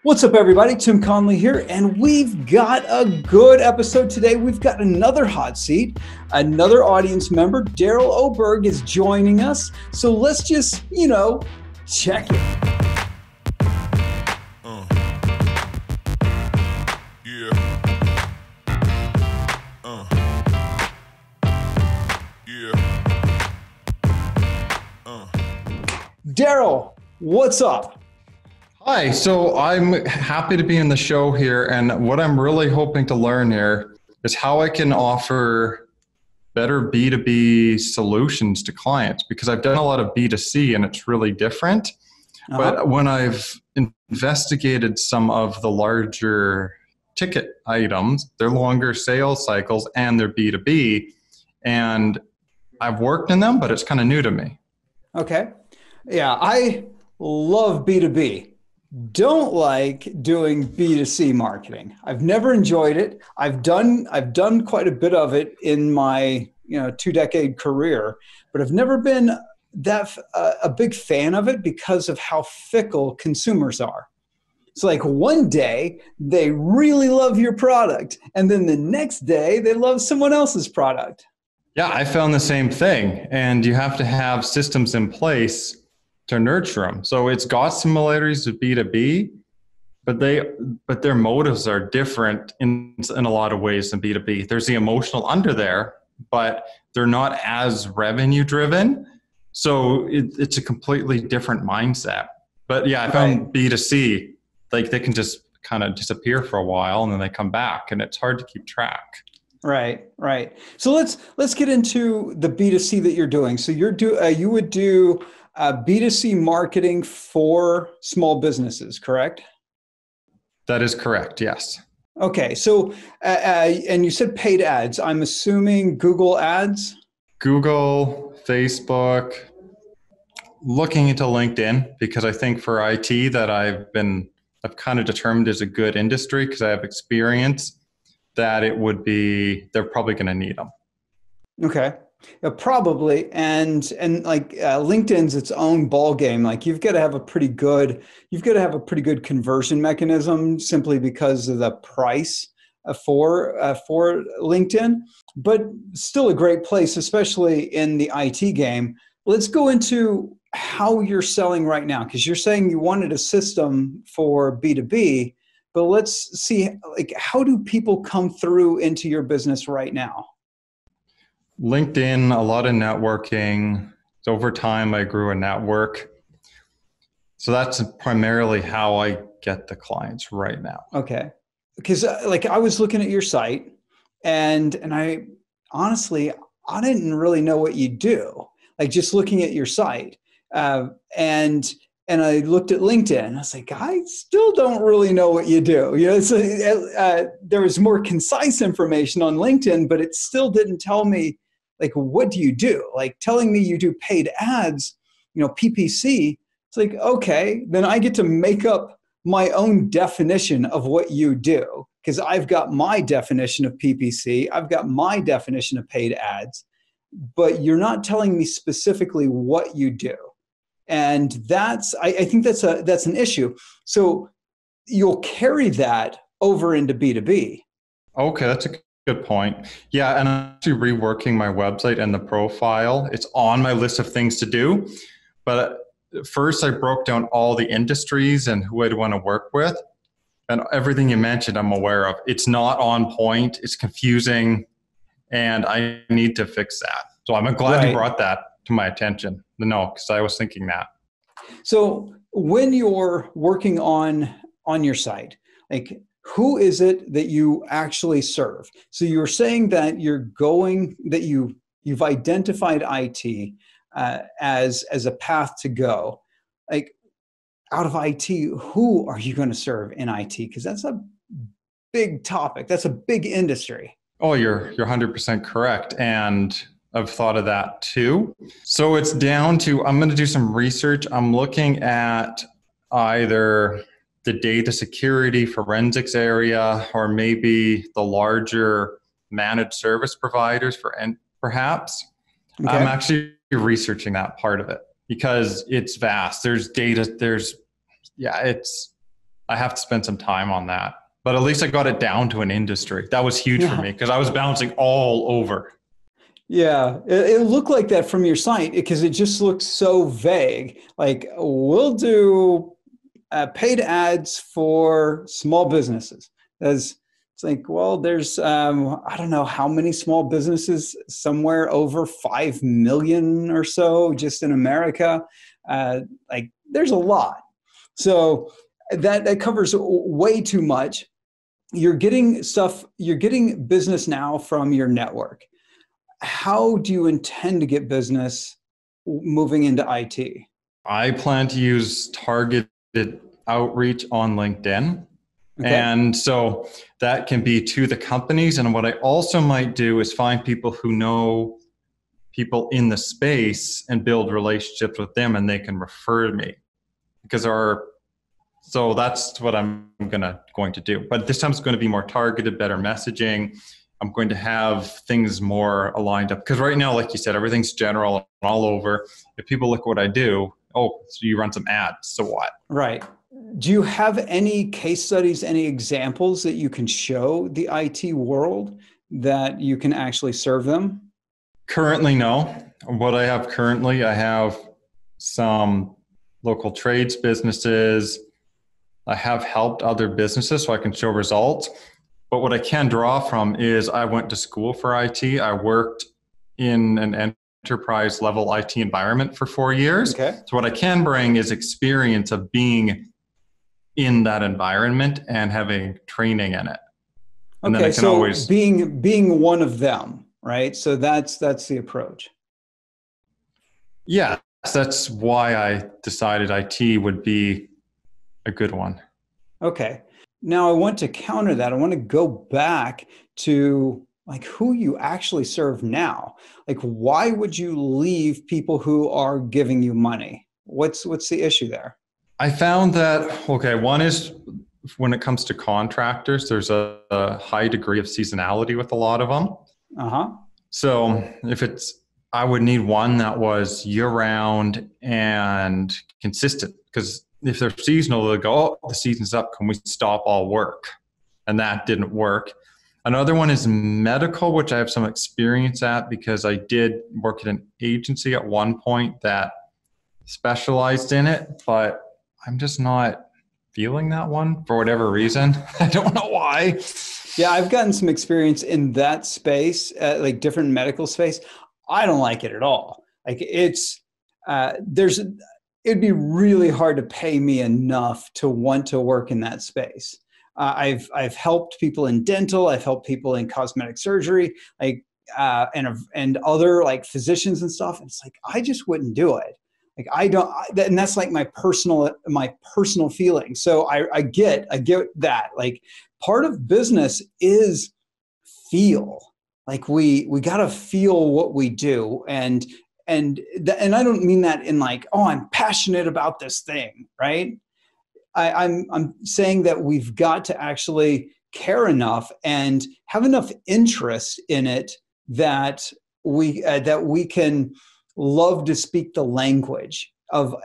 What's up, everybody? Tim Conley here, and we've got a good episode today. We've got another hot seat. Another audience member, Daryl Oberg, is joining us. So let's just, check it. Daryl, what's up? Hi, so I'm happy to be in the show here, and what I'm really hoping to learn here is how I can offer better B2B solutions to clients, because I've done a lot of B2C and it's really different. But when I've investigated some of the larger ticket items, they're longer sales cycles and they're B2B, and I've worked in them, but it's kind of new to me. Okay. Yeah, I love B2B. Don't like doing B2C marketing. I've never enjoyed it. I've done quite a bit of it in my 2-decade career, but I've never been that a big fan of it because of how fickle consumers are. It's like one day they really love your product, and then the next day they love someone else's product. Yeah, I found the same thing, and you have to have systems in place to nurture them. So it's got similarities with B2B, but their motives are different in a lot of ways than B2B. There's the emotional under there, but they're not as revenue driven. So it's a completely different mindset. But yeah, I found B2C, like they can just kind of disappear for a while and then they come back, and it's hard to keep track. Right. So let's get into the B2C that you're doing. So you would do B2C marketing for small businesses, correct? That is correct, yes. Okay, so and you said paid ads. I'm assuming Google ads? Google, Facebook, looking into LinkedIn, because I think for IT that I've kind of determined is a good industry because I have experience that they're probably going to need them. Okay. Probably, and like LinkedIn's its own ball game. Like you've got to have a pretty good conversion mechanism simply because of the price for LinkedIn, but still a great place, especially in the IT game. Let's go into how you're selling right now, because you're saying you wanted a system for B2B, but let's see, like, how do people come through into your business right now? LinkedIn, a lot of networking. So over time, I grew a network. So that's primarily how I get the clients right now. Okay. Because I was looking at your site, and I honestly, I didn't really know what you do. Like just looking at your site, and I looked at LinkedIn. I was like, I still don't really know what you do. There was more concise information on LinkedIn, but it still didn't tell me, like, what do you do? Like telling me you do paid ads, PPC. It's like, okay, then I get to make up my own definition of what you do, because I've got my definition of PPC. I've got my definition of paid ads, but you're not telling me specifically what you do. And I think that's an issue. So you'll carry that over into B2B. Okay, that's a good point. Yeah, and I'm actually reworking my website and the profile. It's on my list of things to do. But first, I broke down all the industries and who I'd want to work with. And everything you mentioned, I'm aware of. It's not on point. It's confusing. And I need to fix that. So I'm glad you brought that to my attention. No, because I was thinking that. So when you're working on your site, like, who is it that you actually serve? So you were saying that you've identified IT as a path to go. Like, out of IT, who are you going to serve in IT? Because that's a big topic. That's a big industry. Oh, you're 100% correct. And I've thought of that too. So it's down to, I'm going to do some research. I'm looking at either the data security forensics area, or maybe the larger managed service providers perhaps. Okay. I'm actually researching that part of it because it's vast. There's data, I have to spend some time on that. But at least I got it down to an industry. That was huge for Yeah. me because I was bouncing all over. Yeah, it looked like that from your site because it just looks so vague. Like, we'll do paid ads for small businesses. As it's like, well, there's I don't know how many small businesses, somewhere over 5 million or so just in America. Like, there's a lot. So that covers way too much. You're getting business now from your network. How do you intend to get business moving into IT? I plan to use targeted outreach on LinkedIn. Okay. And so that can be to the companies. And what I also might do is find people who know people in the space and build relationships with them, and they can refer me because so that's what I'm going to do. But this time it's going to be more targeted, better messaging. I'm going to have things more aligned up because right now, like you said, everything's general and all over. If people look at what I do, oh, so you run some ads, so what? Right. Do you have any case studies, any examples that you can show the IT world that you can actually serve them? Currently, no. What I have currently, I have some local trades businesses. I have helped other businesses so I can show results. But what I can draw from is I went to school for IT. I worked in an enterprise level IT environment for 4 years. Okay. So what I can bring is experience of being in that environment and having training in it. And then I Okay, can so always, being one of them, right? So that's the approach. yeah, that's why I decided IT would be a good one. Okay. Now I want to counter that. I want to go back to like who you actually serve now. Like, why would you leave people who are giving you money? What's the issue there? I found that, okay, one is when it comes to contractors, there's a high degree of seasonality with a lot of them. Uh-huh. So I would need one that was year round and consistent because if they're seasonal, they'll go, oh, the season's up. Can we stop all work? And that didn't work. Another one is medical, which I have some experience at because I did work at an agency at one point that specialized in it, but I'm just not feeling that one for whatever reason. I don't know why. Yeah, I've gotten some experience in that space, like different medical space. I don't like it at all. Like, it'd be really hard to pay me enough to want to work in that space. I've helped people in dental. I've helped people in cosmetic surgery, like and other like physicians and stuff. And it's like I just wouldn't do it. Like I don't, and that's like my personal feeling. So I get that. Like, part of business is feel. Like we got to feel what we do, and I don't mean that in like, oh, I'm passionate about this thing, right? I'm saying that we've got to actually care enough and have enough interest in it that we can love to speak the language of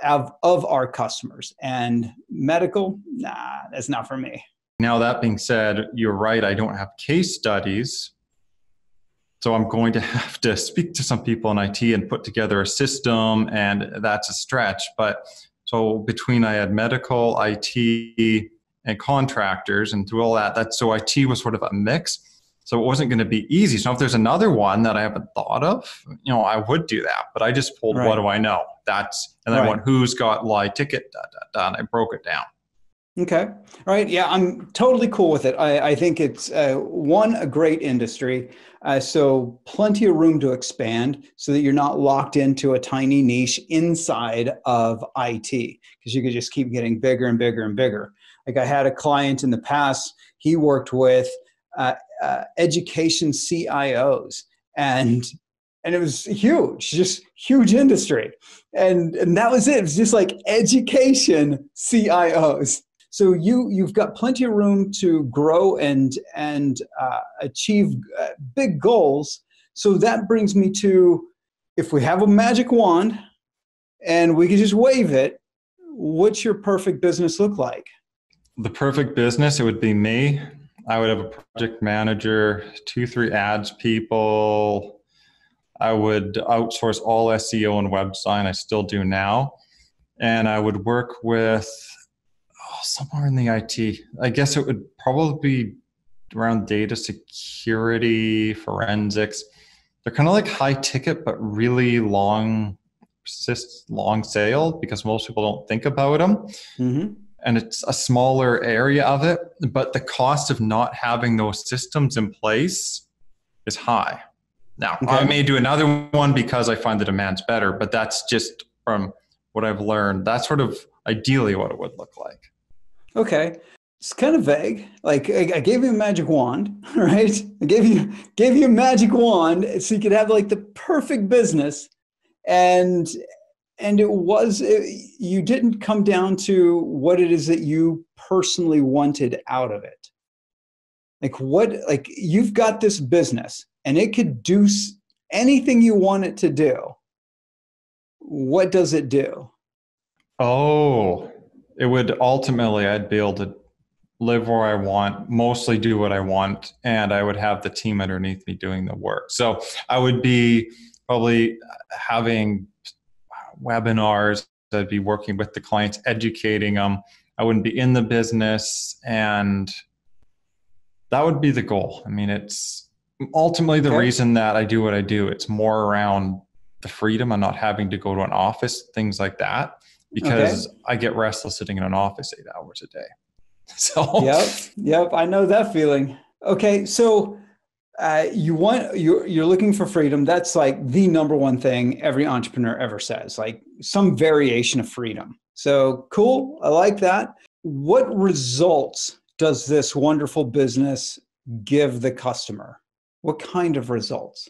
our customers. And medical, nah, that's not for me. Now, that being said, you're right. I don't have case studies. So I'm going to have to speak to some people in IT and put together a system, and that's a stretch. But so between I had medical, IT, and contractors, and through all that, so IT was sort of a mix. So it wasn't going to be easy. So if there's another one that I haven't thought of, I would do that. But I just pulled, what do I know? And I went, who's got live ticket, and I broke it down. Okay. All right. Yeah, I'm totally cool with it. I think it's a great industry. So plenty of room to expand so that you're not locked into a tiny niche inside of IT, because you could just keep getting bigger and bigger and bigger. Like, I had a client in the past, he worked with education CIOs, and it was huge, just huge industry. And that was it. It was just like education CIOs. So you've got plenty of room to grow and achieve big goals. So that brings me to, if we have a magic wand and we can just wave it, what's your perfect business look like? The perfect business, it would be me. I would have a project manager, 2, 3 ads people. I would outsource all SEO and web design. I still do now. And I would work with somewhere in the IT. I guess it would probably be around data security, forensics. They're kind of like high ticket, but really long sale because most people don't think about them. Mm-hmm. And it's a smaller area of it, but the cost of not having those systems in place is high. Now, Okay. I may do another one because I find the demand's better, but that's just from what I've learned. That's sort of ideally what it would look like. Okay. It's kind of vague. Like I gave you a magic wand, right? I gave you a magic wand so you could have like the perfect business, and you didn't come down to what it is that you personally wanted out of it. Like you've got this business and it could do anything you want it to do. What does it do? Oh, it would ultimately, I'd be able to live where I want, mostly do what I want, and I would have the team underneath me doing the work. So I would be probably having webinars. I'd be working with the clients, educating them. I wouldn't be in the business, and that would be the goal. I mean, it's ultimately the reason that I do what I do. It's more around the freedom of not having to go to an office, things like that, because I get restless sitting in an office 8 hours a day. So yep, I know that feeling. Okay, so you're looking for freedom. That's like the number one thing every entrepreneur ever says, like some variation of freedom. So cool, I like that. What results does this wonderful business give the customer? What kind of results?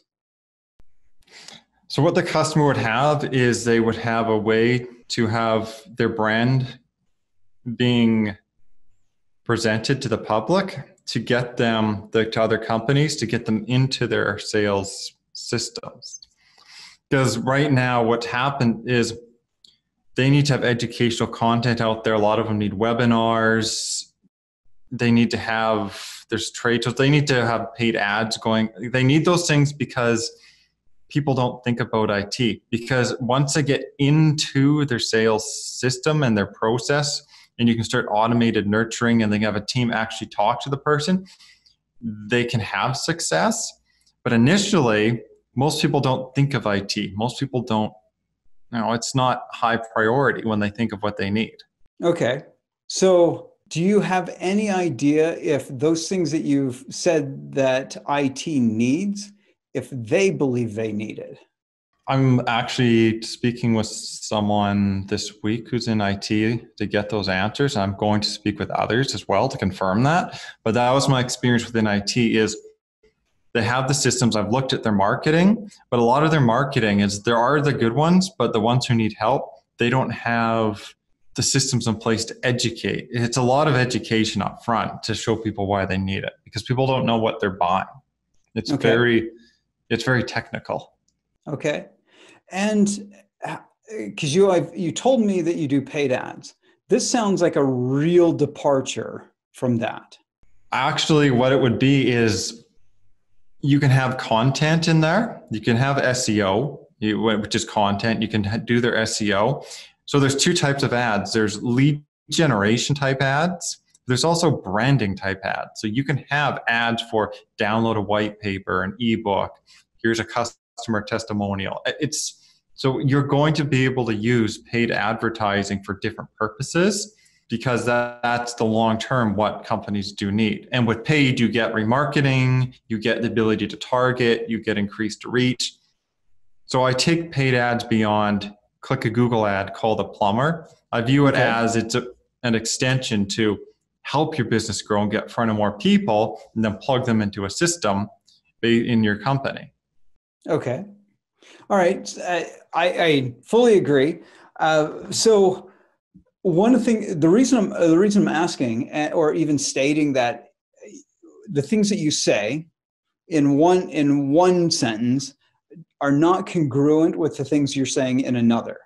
So what the customer would have is they would have a way to have their brand being presented to the public, to get them to other companies, to get them into their sales systems. Because right now what's happened is they need to have educational content out there. A lot of them need webinars. They need to have, there's trade shows. They need to have paid ads going. They need those things because people don't think about IT. Because once they get into their sales system and their process, and you can start automated nurturing, and they have a team actually talk to the person, they can have success. But initially, most people don't think of IT. Most people don't, it's not high priority when they think of what they need. Okay. So do you have any idea if those things that you've said that IT needs, if they believe they need it? I'm actually speaking with someone this week who's in IT to get those answers. I'm going to speak with others as well to confirm that. But that was my experience within IT is they have the systems. I've looked at their marketing, but a lot of their marketing is there are the good ones, but the ones who need help, they don't have the systems in place to educate. It's a lot of education up front to show people why they need it because people don't know what they're buying. It's very technical. Okay. And because you told me that you do paid ads. This sounds like a real departure from that. Actually, what it would be is you can have content in there. You can have SEO, which is content. You can do their SEO. So there's 2 types of ads. There's lead generation type ads. There's also branding type ads. So you can have ads for download a white paper, an ebook. Here's a customer testimonial. So you're going to be able to use paid advertising for different purposes because that's the long term what companies do need. And with paid, you get remarketing, you get the ability to target, you get increased reach. So I take paid ads beyond click a Google ad, call the plumber. I view it as it's an extension to help your business grow and get in front of more people and then plug them into a system in your company. Okay. All right. I fully agree. So one thing, the reason I'm asking or even stating that the things that you say in one sentence are not congruent with the things you're saying in another.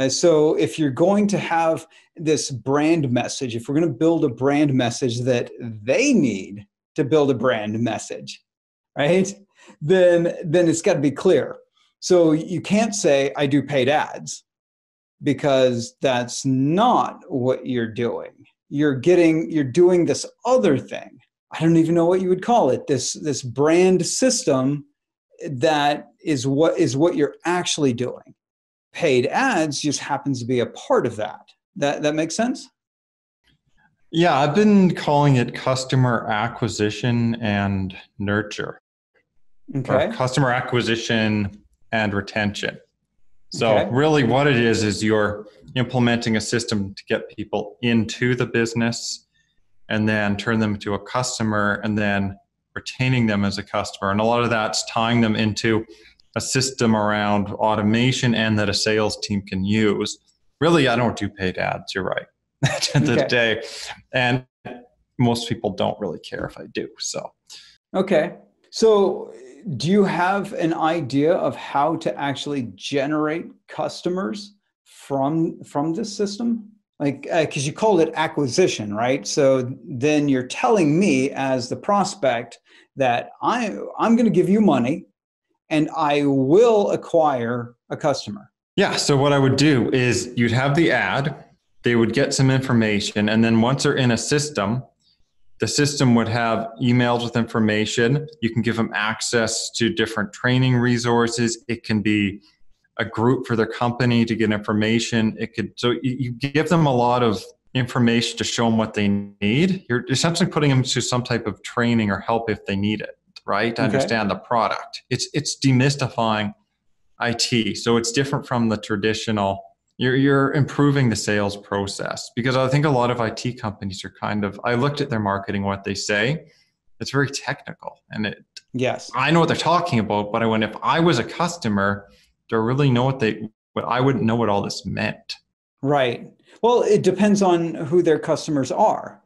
So if you're going to have this brand message, if we're going to build a brand message that they need to build a brand message, right? Then it's got to be clear. So you can't say I do paid ads, because that's not what you're doing. You're doing this other thing. I don't even know what you would call it. This brand system that is what you're actually doing. Paid ads just happens to be a part of that. That makes sense? Yeah, I've been calling it customer acquisition and nurture, or Okay. customer acquisition and retention. So Okay. really what it is you're implementing a system to get people into the business and then turn them into a customer and then retaining them as a customer. And a lot of that's tying them into a system around automation and that a sales team can use. Really, I don't do paid ads, you're right, at the end of the day. And most people don't really care if I do, so. Okay. So do you have an idea of how to actually generate customers from this system? Like, because you called it acquisition, right? So then you're telling me as the prospect that I'm going to give you money and I will acquire a customer. Yeah, so what I would do is you'd have the ad, they would get some information, and then once they're in a system, the system would have emails with information. You can give them access to different training resources. It can be a group for their company to get information. So you give them a lot of information to show them what they need. You're essentially putting them through some type of training or help if they need it, right? To understand the product. It's demystifying IT. So it's different from the traditional. You're improving the sales process, because I think a lot of IT companies are I looked at their marketing, what they say, it's very technical, and yes, I know what they're talking about, but if I was a customer, do I really know I wouldn't know what all this meant. right. Well, it depends on who their customers are.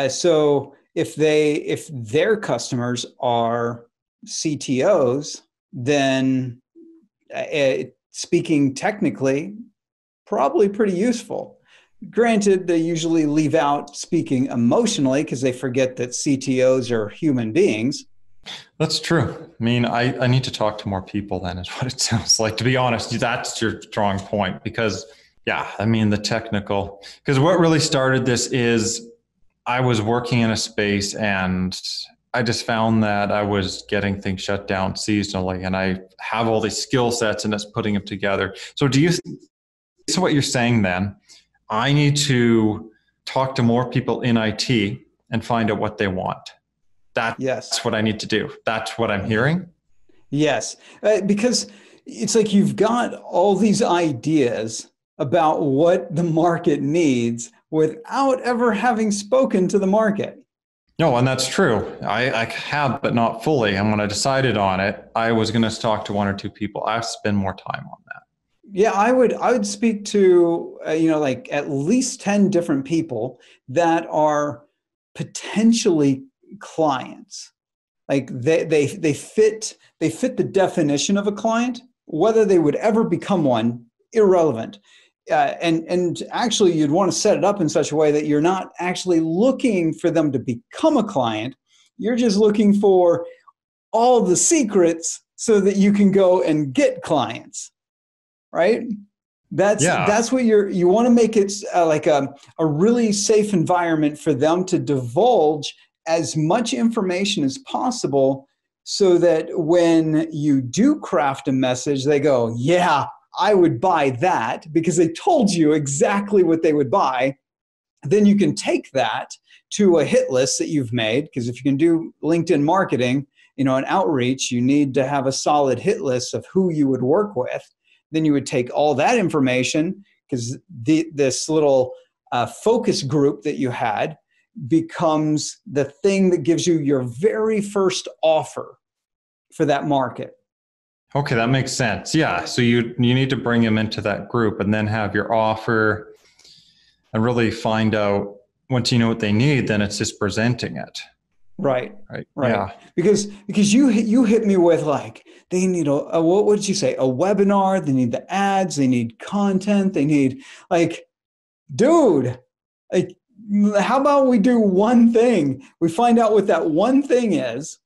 So if their customers are CTOs, then speaking technically, probably pretty useful. Granted, they usually leave out speaking emotionally because they forget that CTOs are human beings. That's true. I mean, I need to talk to more people then, is what it sounds like. To be honest, that's your strong point, because, yeah, I mean, because what really started this is I was working in a space and I just found that I was getting things shut down seasonally, and I have all these skill sets and it's putting them together. So what you're saying then, I need to talk to more people in IT and find out what they want. Yes. That's what I need to do. That's what I'm hearing. Yes. Because it's like you've got all these ideas about what the market needs without ever having spoken to the market. No, and that's true. I have, but not fully. And when I decided on it, I was going to talk to one or two people. I have to spend more time on that. Yeah, I would speak to like at least 10 different people that are potentially clients. Like they fit the definition of a client. Whether they would ever become one, irrelevant. And actually, you'd want to set it up in such a way that you're not actually looking for them to become a client. You're just looking for all the secrets so that you can go and get clients, right? That's what you want to make it like a really safe environment for them to divulge as much information as possible, so that when you do craft a message, they go, yeah, I would buy that, because they told you exactly what they would buy. Then you can take that to a hit list that you've made, because if you can do LinkedIn marketing, an outreach, you need to have a solid hit list of who you would work with. Then you would take all that information, because this little focus group that you had becomes the thing that gives you your very first offer for that market. Okay, that makes sense. Yeah, so you need to bring them into that group and then have your offer and really find out, once you know what they need, then it's just presenting it. Right. right? Right. Yeah. Because you hit me with like they need what did you say? A webinar, they need the ads, they need content, they need like dude, like how about we do one thing? We find out what that one thing is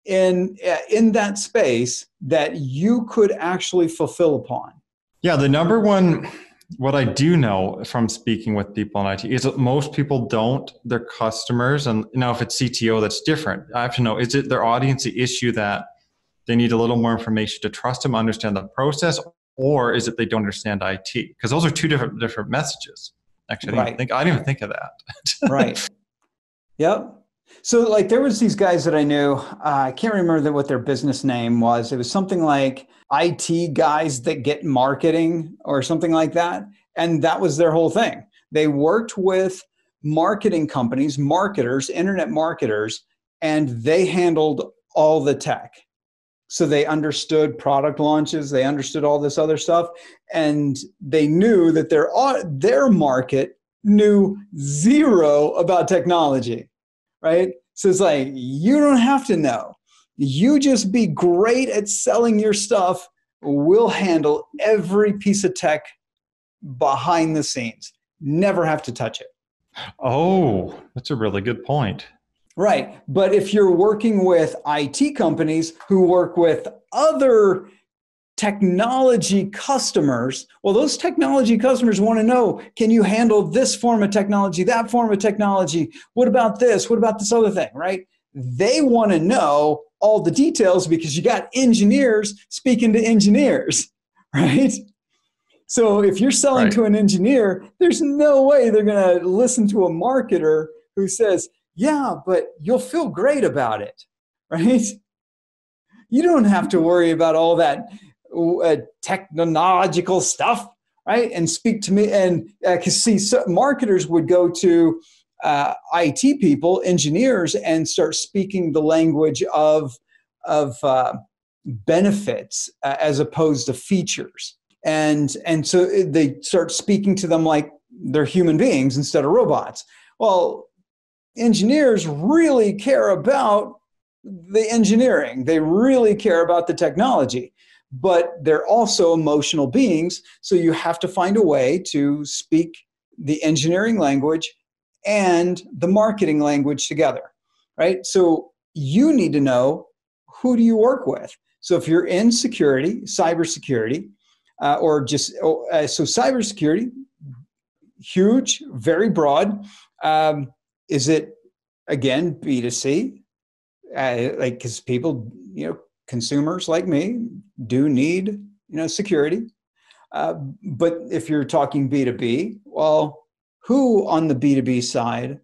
in that space that you could actually fulfill upon. Yeah, the number one, what I do know from speaking with people in IT is that most people don't, their customers, and now if it's CTO, that's different. I have to know, is it their audience the issue that they need a little more information to trust them, understand the process, or is it they don't understand IT? Because those are two different messages. Actually, Right. I didn't even think of that. Right. Yep. So like there was these guys that I knew. I can't remember what their business name was. It was something like IT guys that get marketing or something like that. And that was their whole thing. They worked with marketing companies, marketers, internet marketers, and they handled all the tech. So they understood product launches, they understood all this other stuff, and they knew that their market knew zero about technology, right? So it's like, you don't have to know. You just be great at selling your stuff. We'll handle every piece of tech behind the scenes. Never have to touch it. Oh, that's a really good point. Right. But if you're working with IT companies who work with other technology customers, well, those technology customers want to know, can you handle this form of technology, that form of technology? What about this? What about this other thing, right? They want to know all the details because you got engineers speaking to engineers, right? So if you're selling Right. to an engineer, there's no way they're going to listen to a marketer who says, yeah, but you'll feel great about it, right? You don't have to worry about all that technological stuff, right? And speak to me. And because see, so marketers would go to IT people, engineers, and start speaking the language of benefits as opposed to features. And so they start speaking to them like they're human beings instead of robots. Well, engineers really care about the engineering. They really care about the technology, but they're also emotional beings. So you have to find a way to speak the engineering language and the marketing language together, right? So you need to know, who do you work with? So if you're in security, cybersecurity, or just so cybersecurity, huge, very broad. Is it again B2C? Like because people, consumers like me do need security. But if you're talking B2B, well, who on the B2B side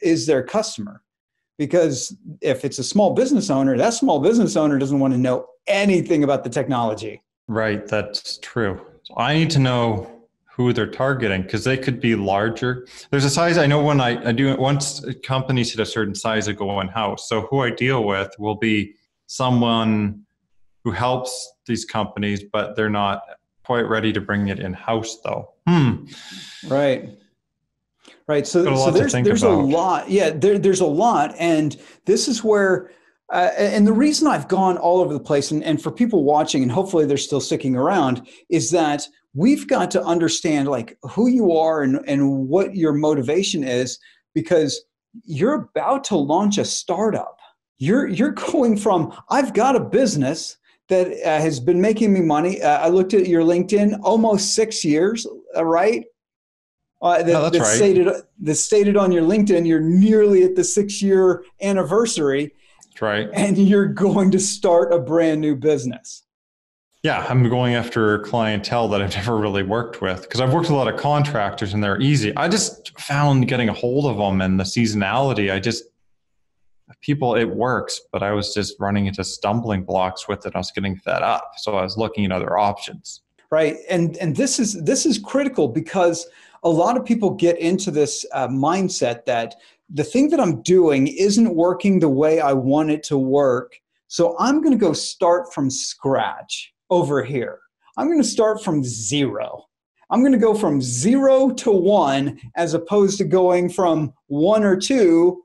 is their customer? Because if it's a small business owner, that small business owner doesn't want to know anything about the technology. Right, that's true. So I need to know who they're targeting because they could be larger. There's a size I know when I do it once companies hit a certain size I go in house. So who I deal with will be someone who helps these companies, but they're not quite ready to bring it in house though. Right. Right. Got a So lot to think there's a about. lot. Yeah, there's a lot. And this is where and the reason I've gone all over the place, and for people watching, and hopefully they're still sticking around, is that we've got to understand like who you are and what your motivation is, because you're about to launch a startup. You're going from, I've got a business that has been making me money. I looked at your LinkedIn, almost 6 years, right? Yeah, that's right. That's stated on your LinkedIn, you're nearly at the 6-year anniversary, That's right. and you're going to start a brand new business. Yeah, I'm going after clientele that I've never really worked with because I've worked with a lot of contractors and they're easy. I just found getting a hold of them and the seasonality. People, it works, but I was just running into stumbling blocks with it. I was getting fed up, so I was looking at other options. Right, and this is critical because a lot of people get into this mindset that the thing that I'm doing isn't working the way I want it to work, so I'm going to go start from scratch over here. I'm going to start from zero. I'm going to go from 0 to 1 as opposed to going from 1 or 2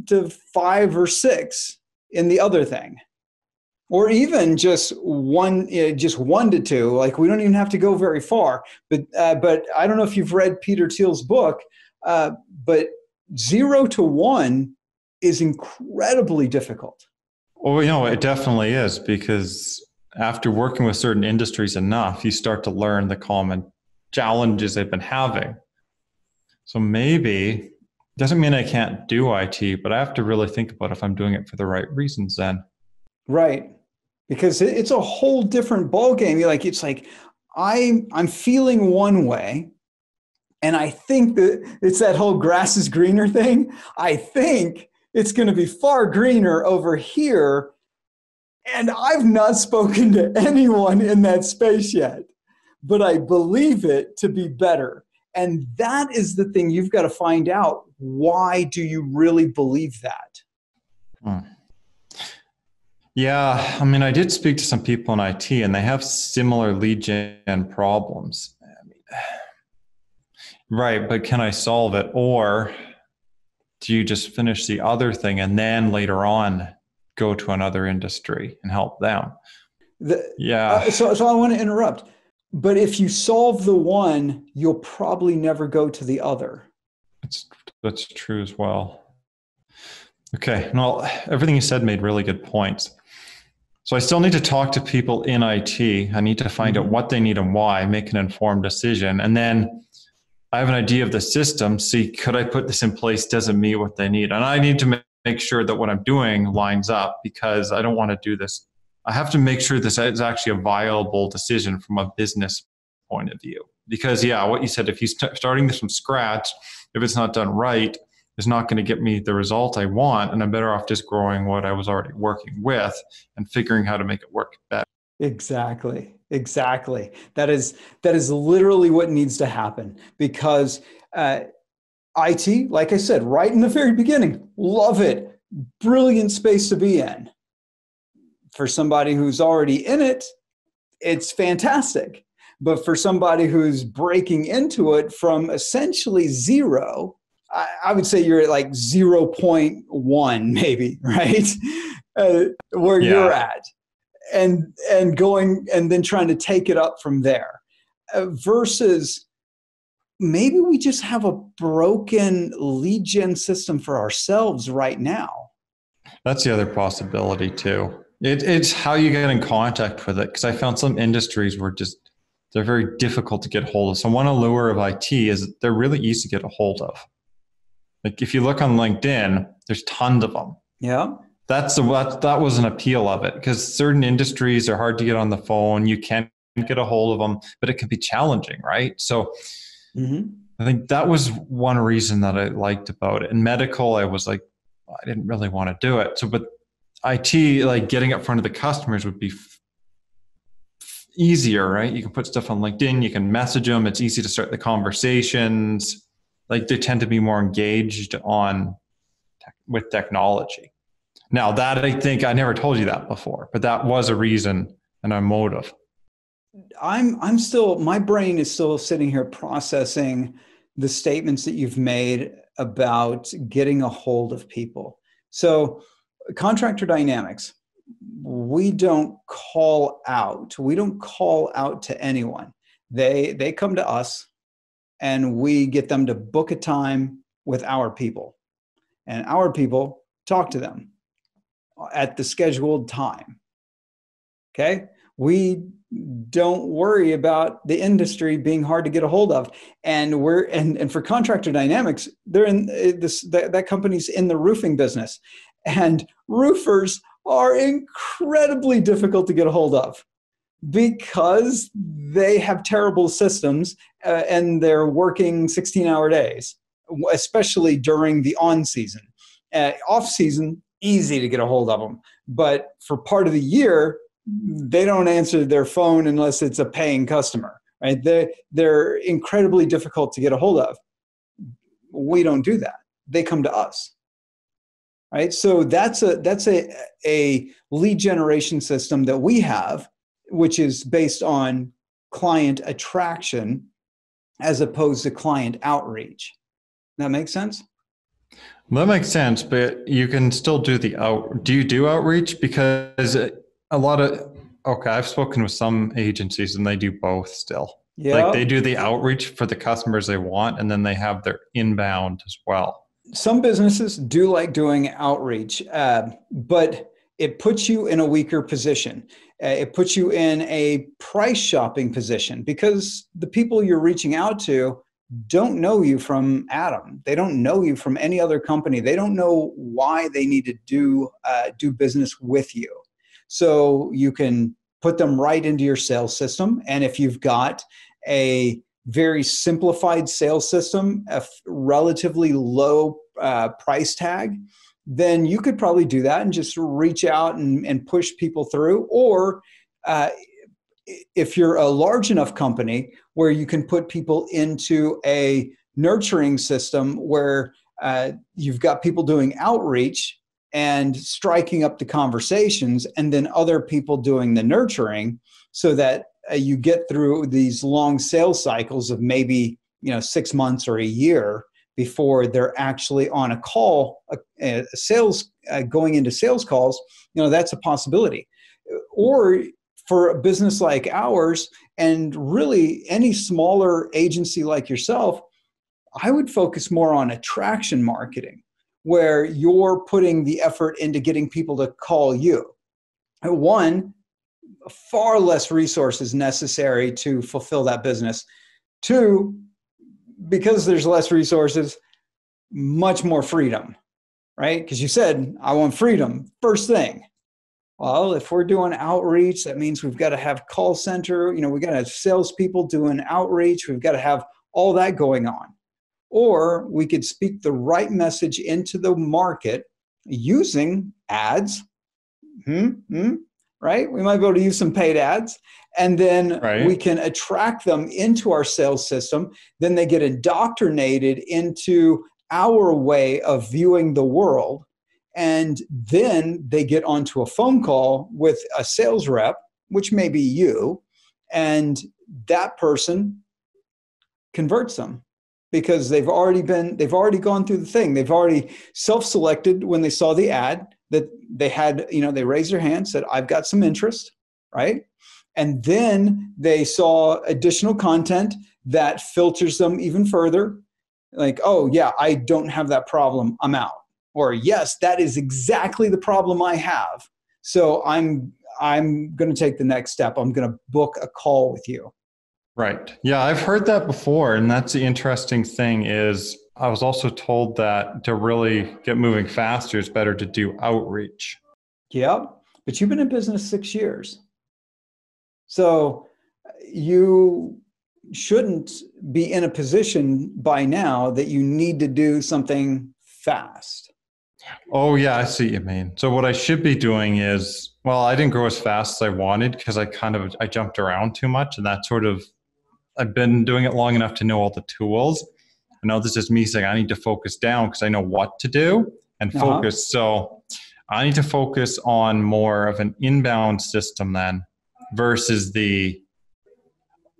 to 5 or 6 in the other thing. Or even just one to 2. Like, we don't even have to go very far. But I don't know if you've read Peter Thiel's book, but 0 to 1 is incredibly difficult. Well, it definitely is, because after working with certain industries enough, you start to learn the common challenges they've been having. So maybe, doesn't mean I can't do IT, but I have to really think about if I'm doing it for the right reasons then. Right. Because it's a whole different ballgame. It's like I'm feeling one way, and I think that it's that whole grass is greener thing. I think it's going to be far greener over here, and I've not spoken to anyone in that space yet, but I believe it to be better. And that is the thing you've got to find out. Why do you really believe that? Yeah, I mean, I did speak to some people in IT, and they have similar lead gen problems. Right, but can I solve it? Or do you just finish the other thing and then later on go to another industry and help them? So I want to interrupt. But if you solve the one, you'll probably never go to the other. That's true as well. Okay, well, everything you said made really good points. So I still need to talk to people in IT. I need to find out what they need and why, make an informed decision. And then I have an idea of the system. See, could I put this in place? Does it meet what they need? And I need to make sure that what I'm doing lines up, because I don't want to do this. I have to make sure this is actually a viable decision from a business point of view. Because what you said, if you're starting this from scratch, if it's not done right, it's not going to get me the result I want, and I'm better off just growing what I was already working with and figuring how to make it work better. Exactly. That is literally what needs to happen, because IT, like I said, right in the very beginning, love it. Brilliant space to be in. For somebody who's already in it, it's fantastic. But for somebody who's breaking into it from essentially 0, I would say you're at like 0.1 maybe, right? Where you're at. And going and then trying to take it up from there, versus maybe we just have a broken lead gen system for ourselves right now. That's the other possibility too. It's how you get in contact with it, because I found some industries were they're very difficult to get hold of. So one allure of IT is they're really easy to get a hold of. Like if you look on LinkedIn, there's tons of them. Yeah. That was an appeal of it, because certain industries are hard to get on the phone. You can't get a hold of them, but it can be challenging, right? So I think that was one reason that I liked about it. In medical, I was like, I didn't really want to do it. So, but IT, like getting up front of the customers would be easier, right? You can put stuff on LinkedIn, you can message them. It's easy to start the conversations. Like they tend to be more engaged with technology. Now that, I think I never told you that before, but that was a reason and a motive. I'm still, my brain is still sitting here processing the statements that you've made about getting a hold of people. So contractor dynamics, we don't call out to anyone. They come to us and we get them to book a time with our people, and our people talk to them at the scheduled time. Okay. We don't worry about the industry being hard to get a hold of. And and for contractor dynamics, they're in that company's in the roofing business, and roofers are incredibly difficult to get a hold of because they have terrible systems and they're working 16-hour days, especially during the on season. Off season, easy to get a hold of them. But for part of the year, they don't answer their phone unless it's a paying customer, right? They're incredibly difficult to get a hold of. We don't do that. They come to us, right? So that's a lead generation system that we have, which is based on client attraction as opposed to client outreach. That makes sense? That makes sense, but you can still do do you do outreach? Because a lot of, okay, I've spoken with some agencies and they do both still. Like they Yeah. do the outreach for the customers they want, and then they have their inbound as well. Some businesses do like doing outreach, but it puts you in a weaker position. It puts you in a price shopping position because the people you're reaching out to don't know you from Adam. They don't know you from any other company. They don't know why they need to do business with you. So you can put them right into your sales system, and if you've got a very simplified sales system, a relatively low price tag, then you could probably do that and just reach out and push people through. Or uh, if you're a large enough company where you can put people into a nurturing system where you've got people doing outreach and striking up the conversations, and then other people doing the nurturing, so that you get through these long sales cycles of maybe 6 months or a year before they're actually on a call, a sales going into sales calls. That's a possibility. Or for a business like ours, and really any smaller agency like yourself, I would focus more on attraction marketing, where you're putting the effort into getting people to call you. One, far less resources necessary to fulfill that business. Two, because there's less resources, much more freedom, right? Because you said, I want freedom first thing. Well, if we're doing outreach, that means we've got to have call center, we've got to have salespeople doing outreach. We've got to have all that going on. Or we could speak the right message into the market using ads. Right? We might be able to use some paid ads, and then we can attract them into our sales system. Then they get indoctrinated into our way of viewing the world. And then they get onto a phone call with a sales rep, which may be you, and that person converts them because they've already gone through the thing. They've already self-selected when they saw the ad that they had, they raised their hand, said, I've got some interest, right? And then they saw additional content that filters them even further. Like, oh yeah, I don't have that problem, I'm out. Or yes, that is exactly the problem I have. So I'm going to take the next step. I'm going to book a call with you. Right. Yeah, I've heard that before. And that's the interesting thing is I was also told that to really get moving faster, it's better to do outreach. Yeah, but you've been in business 6 years. So you shouldn't be in a position by now that you need to do something fast. Oh, yeah, I see what you mean. So what I should be doing is, well, I didn't grow as fast as I wanted because I jumped around too much. And that sort of, I've been doing it long enough to know all the tools. I know this is me saying I need to focus down because I know what to do and focus. So I need to focus on more of an inbound system then versus the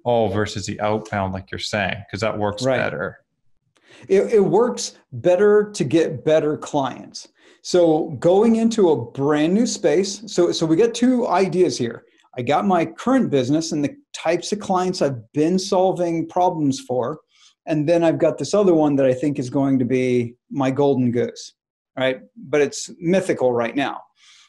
outbound, like you're saying, because that works better. It works better to get better clients. So going into a brand new space, so we got two ideas here. I got my current business and the types of clients I've been solving problems for. And then I've got this other one that I think is going to be my golden goose, right? But it's mythical right now.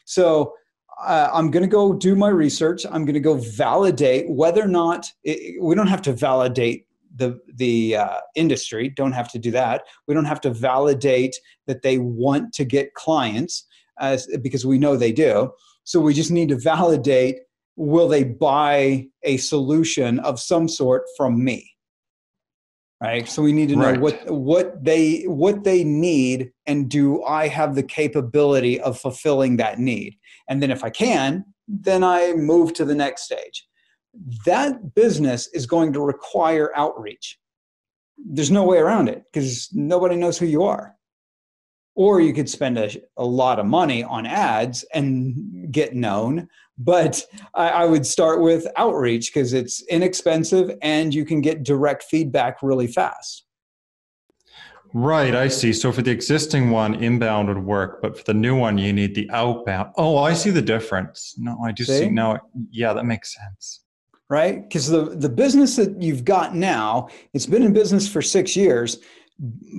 So I'm going to go do my research. I'm going to go validate whether or not, we don't have to validate the industry, don't have to do that. We don't have to validate that they want to get clients because we know they do. So we just need to validate, will they buy a solution of some sort from me? Right. So we need to know what they need, and do I have the capability of fulfilling that need? And then if I can, then I move to the next stage. That business is going to require outreach. There's no way around it because nobody knows who you are. Or you could spend a lot of money on ads and get known. But I would start with outreach because it's inexpensive and you can get direct feedback really fast. Right, I see. So for the existing one, inbound would work, but for the new one, you need the outbound. Oh, I see the difference. No, I do see See? now. Yeah, that makes sense. Right? Because the business that you've got now, it's been in business for 6 years.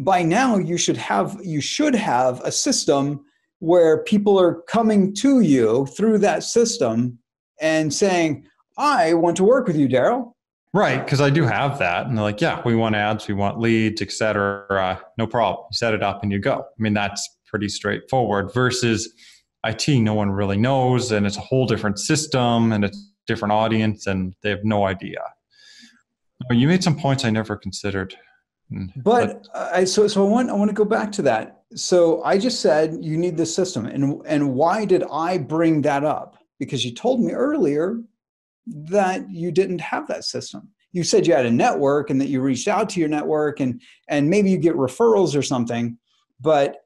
By now, you should have a system where people are coming to you through that system and saying, "I want to work with you, Daryl." Right, because I do have that, and they're like, "Yeah, we want ads, we want leads, etc." No problem. You set it up and you go. I mean, that's pretty straightforward. Versus IT, no one really knows, and it's a whole different system, and it's a different audience, and they have no idea. But you made some points I never considered. But I want to go back to that. So I just said you need this system, and why did I bring that up? Because you told me earlier that you didn't have that system. You said you had a network and that you reached out to your network and maybe you get referrals or something, but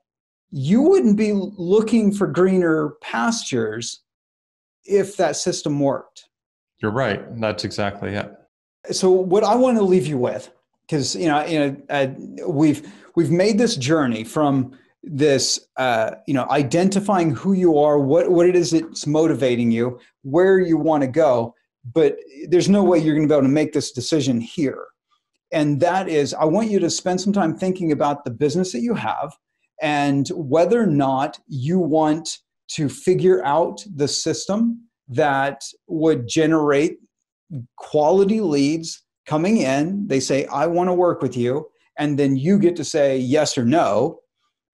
you wouldn't be looking for greener pastures if that system worked. You're right. That's exactly it. So what I want to leave you with, because we've made this journey from this identifying who you are, what it is that's motivating you, where you want to go, but there's no way you're going to be able to make this decision here. And that is, I want you to spend some time thinking about the business that you have and whether or not you want to figure out the system that would generate quality leads coming in. They say, "I want to work with you." And then you get to say yes or no.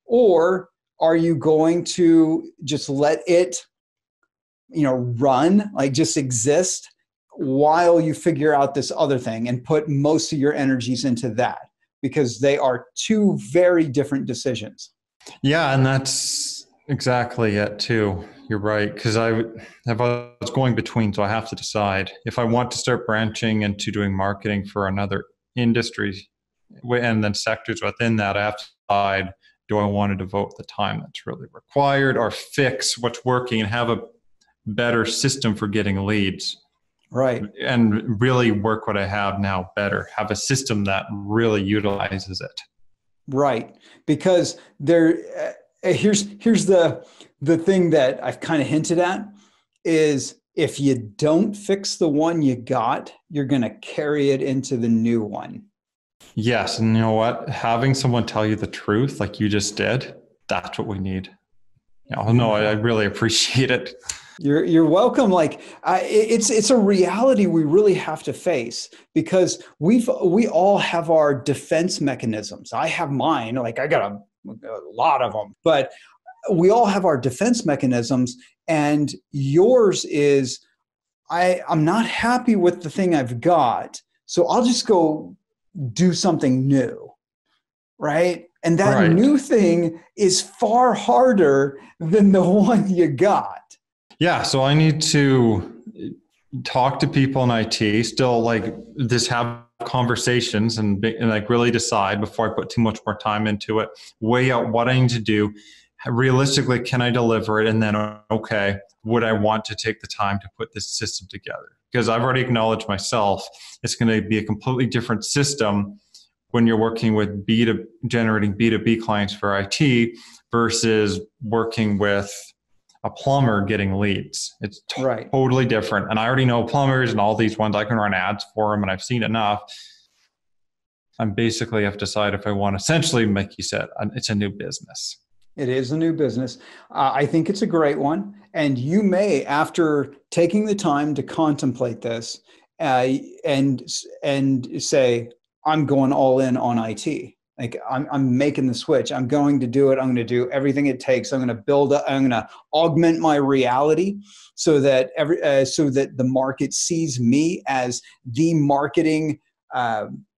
Or are you going to just let it, run, like just exist while you figure out this other thing and put most of your energies into that? Because they are two very different decisions. Yeah, and that's exactly it too. You're right, because I was going between, so I have to decide if I want to start branching into doing marketing for another industry, and then sectors within that. I have to decide: do I want to devote the time that's really required, or fix what's working and have a better system for getting leads? Right. And really work what I have now better. Have a system that really utilizes it. Right. Because here's the thing that I've kind of hinted at is if you don't fix the one you got, you're going to carry it into the new one. Yes. And you know what? Having someone tell you the truth like you just did, that's what we need. No, I really appreciate it. You're welcome. Like it's a reality we really have to face because we all have our defense mechanisms. I have mine. Like I got a lot of them, but we all have our defense mechanisms. And yours is, I'm not happy with the thing I've got, so I'll just go do something new, right? And that new thing is far harder than the one you got. Yeah, so I need to talk to people in IT, still like this, have conversations and like really decide before I put too much more time into it, weigh out what I need to do. Realistically, can I deliver it? And then, okay, would I want to take the time to put this system together? Because I've already acknowledged myself, it's going to be a completely different system when you're working with generating B2B clients for IT versus working with a plumber getting leads. It's totally different. And I already know plumbers and all these ones. I can run ads for them and I've seen enough. I basically have to decide if I want to, essentially, like you said, it's a new business. It is a new business. I think it's a great one. And you may, after taking the time to contemplate this and say, I'm going all in on IT. Like I'm making the switch. I'm going to do it. I'm going to do everything it takes. I'm going to build up. I'm going to augment my reality so that the market sees me as the marketing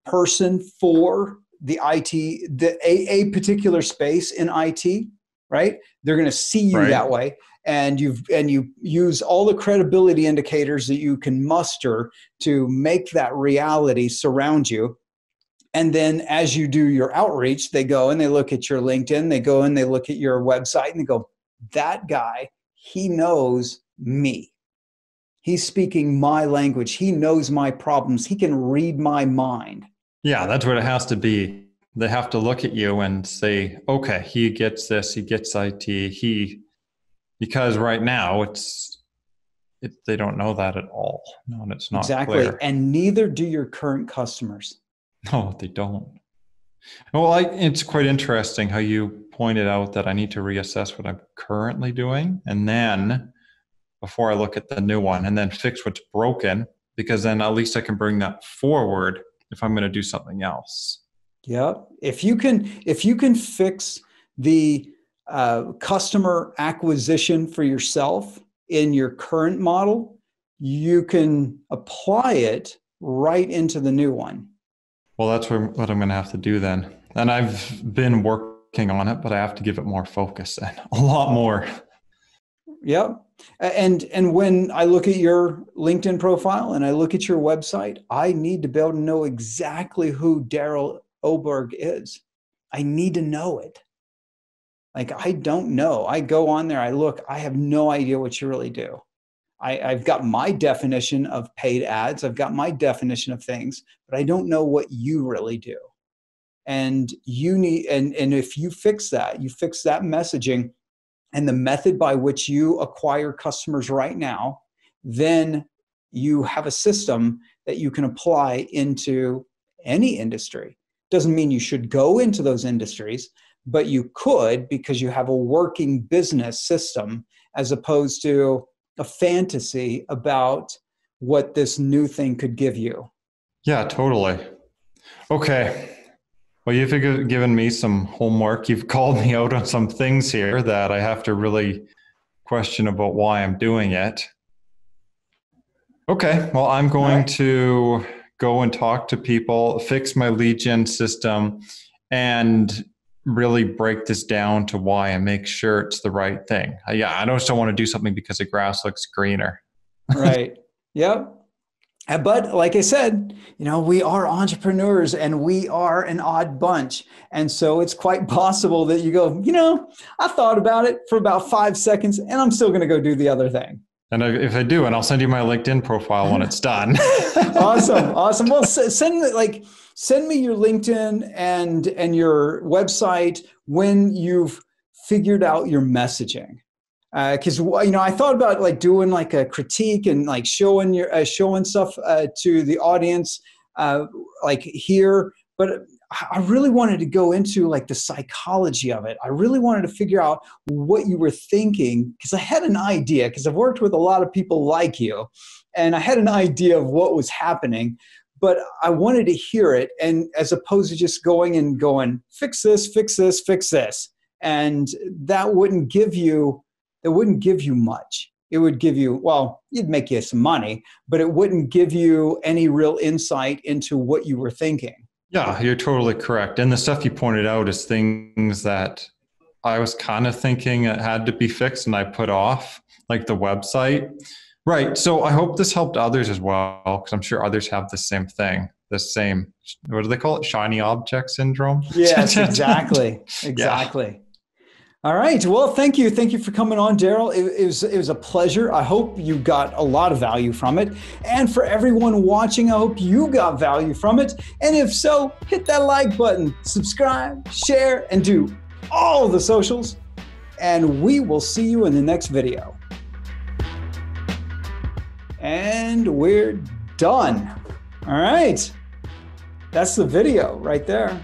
person for the IT, a particular space in IT. Right? They're going to see you that way, and you use all the credibility indicators that you can muster to make that reality surround you. And then as you do your outreach, they go and they look at your LinkedIn, they go and they look at your website and they go, that guy, he knows me. He's speaking my language. He knows my problems. He can read my mind. Yeah, that's what it has to be. they have to look at you and say, okay, he gets this, he gets IT, because right now they don't know that at all. No, and it's not Exactly. clear. And neither do your current customers. No, they don't. Well, it's quite interesting how you pointed out that I need to reassess what I'm currently doing, and then before I look at the new one, and then fix what's broken, because then at least I can bring that forward if I'm going to do something else. Yep. If you can fix the customer acquisition for yourself in your current model, you can apply it right into the new one. Well, that's what I'm going to have to do then. And I've been working on it, but I have to give it more focus then, a lot more. Yep. And when I look at your LinkedIn profile and I look at your website, I need to be able to know exactly who Daryl Oberg is. I need to know it. Like, I don't know. I go on there, I look, I have no idea what you really do. I've got my definition of paid ads. I've got my definition of things, but I don't know what you really do. And you need, and if you fix that messaging and the method by which you acquire customers right now, then you have a system that you can apply into any industry. Doesn't mean you should go into those industries, but you could, because you have a working business system as opposed to a fantasy about what this new thing could give you. Yeah, totally. Okay. Well, you've given me some homework. You've called me out on some things here that I have to really question about why I'm doing it. Okay. Well, I'm going to go and talk to people, fix my lead gen system, and really break this down to why and make sure it's the right thing. I just don't want to do something because the grass looks greener. Right. Yep. But like I said, we are entrepreneurs and we are an odd bunch. And so it's quite possible that you go, I thought about it for about 5 seconds and I'm still going to go do the other thing. And if I do, and I'll send you my LinkedIn profile when it's done. Awesome. Well, send me your LinkedIn and your website when you've figured out your messaging. Because I thought about like doing like a critique and like showing stuff to the audience like here, but I really wanted to go into like the psychology of it. I really wanted to figure out what you were thinking, because I had an idea, because I've worked with a lot of people like you, and I had an idea of what was happening, but I wanted to hear it, and as opposed to just going, fix this, fix this, fix this, and that wouldn't give you much. It would give you, well, it'd make you some money, but it wouldn't give you any real insight into what you were thinking. Yeah, you're totally correct. And the stuff you pointed out is things that I was kind of thinking it had to be fixed and I put off, like the website. Right. So I hope this helped others as well, because I'm sure others have the same thing, what do they call it? Shiny object syndrome? Yes, exactly. Exactly. Yeah. All right. Well, thank you. Thank you for coming on, Daryl. It was a pleasure. I hope you got a lot of value from it. And for everyone watching, I hope you got value from it. And if so, hit that like button, subscribe, share, and do all the socials. And we will see you in the next video. And we're done. All right. That's the video right there.